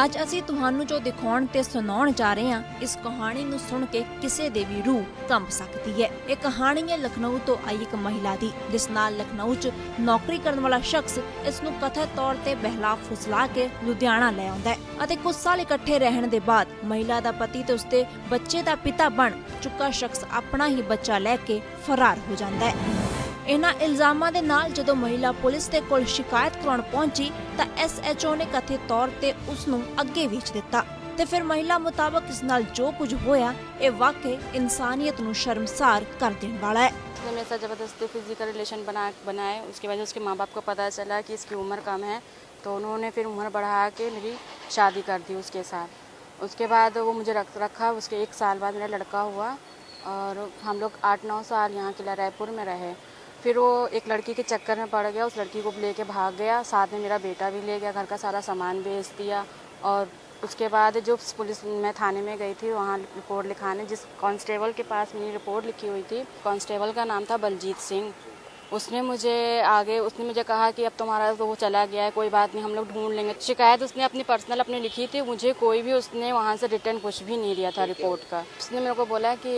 ਅੱਜ ਅਸੀਂ ਤੁਹਾਨੂੰ ਜੋ ਦਿਖਾਉਣ ਤੇ ਸੁਣਾਉਣ ਜਾ ਰਹੇ ਹਾਂ, ਇਸ ਕਹਾਣੀ ਨੂੰ ਸੁਣ ਕੇ ਕਿਸੇ ਦੇ ਵੀ ਰੂਹ ਕੰਬ ਸਕਦੀ ਹੈ। ਇਹ ਕਹਾਣੀ ਹੈ ਲਖਨਊ ਤੋਂ ਆਈ ਇੱਕ ਮਹਿਲਾ ਦੀ, ਜਿਸ ਨਾਲ ਲਖਨਊ 'ਚ ਨੌਕਰੀ ਕਰਨ ਵਾਲਾ ਸ਼ਖਸ ਇਸ ਨੂੰ ਕਥਿਤ ਤੌਰ ਤੇ ਬਹਿਲਾ ਫੁਸਲਾ ਕੇ ਲੁਧਿਆਣਾ ਲੈ ਆਉਂਦਾ ਹੈ ਅਤੇ ਕੁਝ ਸਾਲ ਇਕੱਠੇ ਰਹਿਣ ਦੇ ਬਾਅਦ ਮਹਿਲਾ ਦਾ ਪਤੀ ਤੇ ਉਸਦੇ ਬੱਚੇ ਦਾ ਪਿਤਾ ਬਣ ਚੁੱਕਾ ਸ਼ਖਸ ਆਪਣਾ ਹੀ ਬੱਚਾ ਲੈ ਕੇ ਫਰਾਰ ਹੋ ਜਾਂਦਾ ਹੈ। इन्हां इल्जामां दे नाल जदों महिला पुलिस दे कोल शिकायत कराउण पहुंची तां SHO ने कथित तौर ते उस नूं अगे भेज दिता ते फिर महिला मुताबक इस नाल जो कुछ होया ये वाकई इंसानियत नूं शर्मसार कर देण वाला है। उसने मेरे साथ ज़बरदस्ती फिजिकल रिलेशन बनाए। उसकी वजह से उसके माँ बाप को पता चला कि इसकी उम्र कम है, तो उन्होंने फिर उम्र बढ़ा के मेरी शादी कर दी उसके साथ। उसके बाद वो मुझे रखा। उसके 1 साल बाद मेरा लड़का हुआ और हम लोग 8-9 साल यहाँ किला रायपुर में रहे। फिर वो एक लड़की के चक्कर में पड़ गया, उस लड़की को लेके भाग गया, साथ में मेरा बेटा भी ले गया, घर का सारा सामान बेच दिया। और उसके बाद जो पुलिस मैं थाने में गई थी वहाँ रिपोर्ट लिखाने, जिस कांस्टेबल के पास मेरी रिपोर्ट लिखी हुई थी, कांस्टेबल का नाम था बलजीत सिंह। उसने मुझे कहा कि अब तुम्हारा तो वो चला गया है, कोई बात नहीं, हम लोग ढूंढ लेंगे। शिकायत उसने अपनी पर्सनल अपनी लिखी थी, मुझे कोई भी उसने वहाँ से रिटर्न कुछ भी नहीं दिया था रिपोर्ट का। उसने मेरे को बोला कि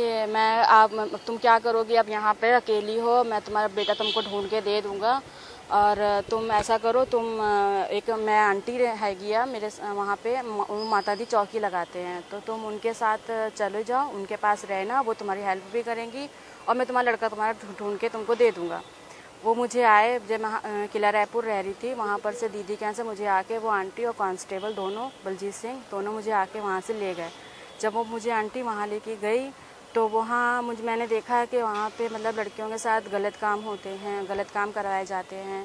तुम क्या करोगी, अब यहाँ पे अकेली हो, मैं तुम्हारा बेटा तुमको ढूंढ के दे दूँगा और तुम ऐसा करो, मैं आंटी हैगी है मेरे वहाँ पे, माता दी चौकी लगाते हैं, तो तुम उनके साथ चले जाओ, उनके पास रहना, वो तुम्हारी हेल्प भी करेंगी और मैं तुम्हारा लड़का ढूंढ के तुमको दे दूँगा। वो मुझे आए, जब मैं किला रायपुर रह रही थी, वहाँ पर से दीदी के यहाँ से मुझे आके वो आंटी और कांस्टेबल दोनों, बलजीत सिंह दोनों मुझे आके वहाँ से ले गए। जब वो मुझे आंटी वहाँ लेके गई तो वहाँ मैंने देखा कि वहाँ पे मतलब लड़कियों के साथ गलत काम होते हैं, गलत काम करवाए जाते हैं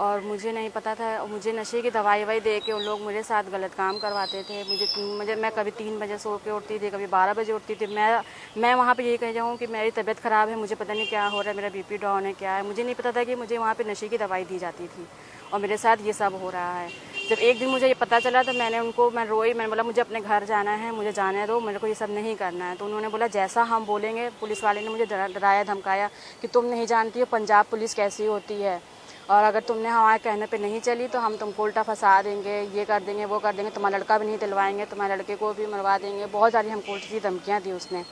और मुझे नहीं पता था। मुझे नशे की दवाई दे के उन लोग मेरे साथ गलत काम करवाते थे। मैं कभी 3 बजे सो के उठती थी, कभी 12 बजे उठती थी। मैं वहाँ पे यही कह जाऊँ कि मेरी तबीयत ख़राब है, मुझे पता नहीं क्या हो रहा है, मेरा BP डाउन है, क्या है, मुझे नहीं पता था कि मुझे वहाँ पे नशे की दवाई दी जाती थी और मेरे साथ ये सब हो रहा है। जब एक दिन मुझे ये पता चला तो मैं रोई, मैंने बोला मुझे अपने घर जाना है, मुझे जाने दो, मेरे को ये सब नहीं करना है। तो उन्होंने बोला जैसा हम बोलेंगे, पुलिस वाले ने मुझे डराया धमकाया कि तुम नहीं जानती हो पंजाब पुलिस कैसी होती है और अगर तुमने हमारे कहने पे नहीं चली तो हम तुमको उल्टा फंसा देंगे, ये कर देंगे, वो कर देंगे, तुम्हारा लड़का भी नहीं दिलवाएंगे, तुम्हारे लड़के को भी मरवा देंगे। बहुत सारी हमको उल्टी धमकियाँ दी उसने।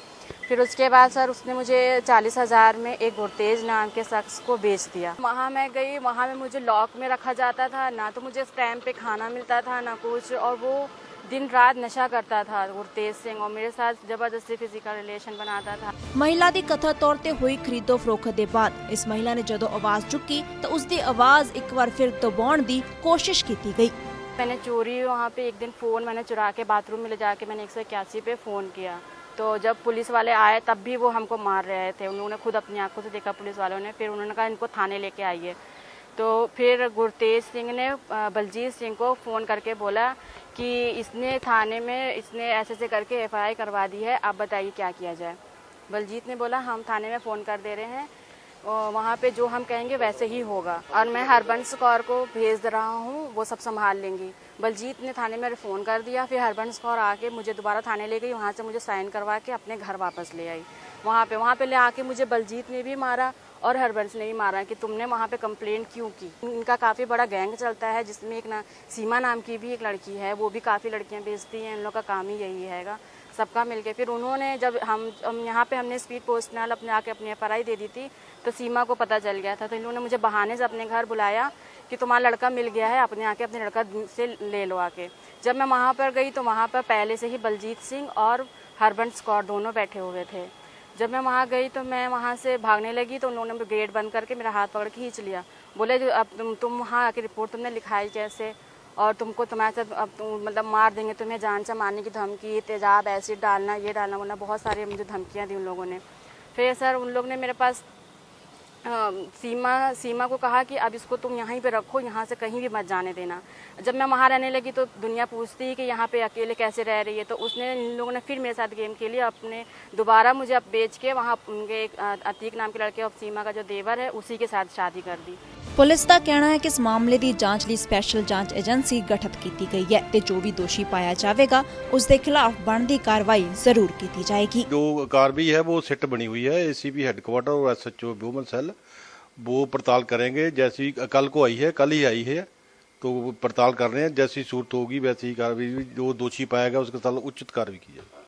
फिर उसके बाद सर उसने मुझे 40,000 में एक गुरतेज नाम के शख्स को बेच दिया। वहाँ मैं गई, वहाँ में मुझे लॉक में रखा जाता था, ना तो मुझे उस टाइम पे खाना मिलता था ना कुछ, और वो दिन रात नशा करता था गुरतेज सिंह और मेरे साथ जबरदस्ती फिजिकल रिलेशन बनाता था। महिला दी कथित तौर ते हुई खरीदो फरोख्त दे बाद इस महिला ने जदों आवाज चुकी तो उसकी आवाज एक बार फिर दबाउण दी कोशिश की गई। मैंने चोरी वहाँ पे एक दिन फ़ोन मैंने चुरा के बाथरूम में ले जाके मैंने 181 पे फ़ोन किया, तो जब पुलिस वाले आए तब भी वो हमको मार रहे थे। उन्होंने खुद अपनी आंखों से देखा पुलिस वालों ने, फिर उन्होंने कहा इनको थाने लेके आइए। तो फिर गुरतेज सिंह ने बलजीत सिंह को फ़ोन करके बोला कि इसने थाने में इसने ऐसे करके FIR करवा दी है, आप बताइए क्या किया जाए। बलजीत ने बोला हम थाने में फ़ोन कर दे रहे हैं, वहाँ पे जो हम कहेंगे वैसे ही होगा और मैं हरबंस कौर को भेज रहा हूँ, वो सब संभाल लेंगी। बलजीत ने थाने में फ़ोन कर दिया, फिर हरबंस कौर आके मुझे दोबारा थाने ले गई, वहाँ से मुझे साइन करवा के अपने घर वापस ले आई। वहाँ पे ले आके मुझे बलजीत ने भी मारा और हरबंस ने भी मारा कि तुमने वहाँ पे कंप्लेंट क्यों की। इनका काफ़ी बड़ा गैंग चलता है जिसमें एक सीमा नाम की भी एक लड़की है, वो भी काफ़ी लड़कियाँ बेचती हैं, इन लोग का काम ही यही हैगा, सबका मिलके। फिर उन्होंने जब हम यहाँ पे हमने स्पीड पोस्ट नाल अपनी FIR दे दी थी तो सीमा को पता चल गया था, तो इन्होंने मुझे बहाने से अपने घर बुलाया कि तुम्हारा लड़का मिल गया है, अपने लड़का से ले लो आके। जब मैं वहाँ पर गई तो वहाँ पर पहले से ही बलजीत सिंह और हरबंस कौर दोनों बैठे हुए थे। जब मैं वहाँ गई तो मैं वहाँ से भागने लगी तो उन्होंने गेट बंद करके मेरा हाथ पकड़ के खींच लिया। बोले अब तुम वहाँ आके रिपोर्ट तुमने लिखाई कैसे और तुमको तुम्हारे साथ अब मतलब मार देंगे, तुम्हें जान से मारने की धमकी, तेजाब, एसिड डालना, ये डालना वरना, बहुत सारी मुझे धमकियाँ दी उन लोगों ने। फिर सर उन लोग ने मेरे पास सीमा को कहा कि अब इसको तुम यहीं पे रखो, यहाँ से कहीं भी मत जाने देना। जब मैं वहाँ रहने लगी तो दुनिया पूछती है कि यहाँ पे अकेले कैसे रह रही है, तो उसने इन लोगों ने फिर मेरे साथ गेम खेली, अपने दोबारा मुझे अब बेच के वहाँ उनके एक अतीक नाम के लड़के और सीमा का जो देवर है उसी के साथ शादी कर दी। पुलिस का कहना है कि इस मामले की जांच लिए स्पैशल जांच एजेंसी गठित की गई है ते जो भी दोषी पाया जाएगा उसके खिलाफ बनती कार्रवाई जरूर की जाएगी। जो कार्रवाई है वो सिट बनी हुई है, ACP हेडक्वार्टर और SHO वुमेन सेल वो पड़ताल करेंगे। जैसी कल को आई है, कल ही आई है, तो वो पड़ताल कर रहे हैं, जैसी सूरत होगी वैसे ही कार्रवाई, जो दोषी पाएगा उसके साथ उचित कार्रवाई की जाए।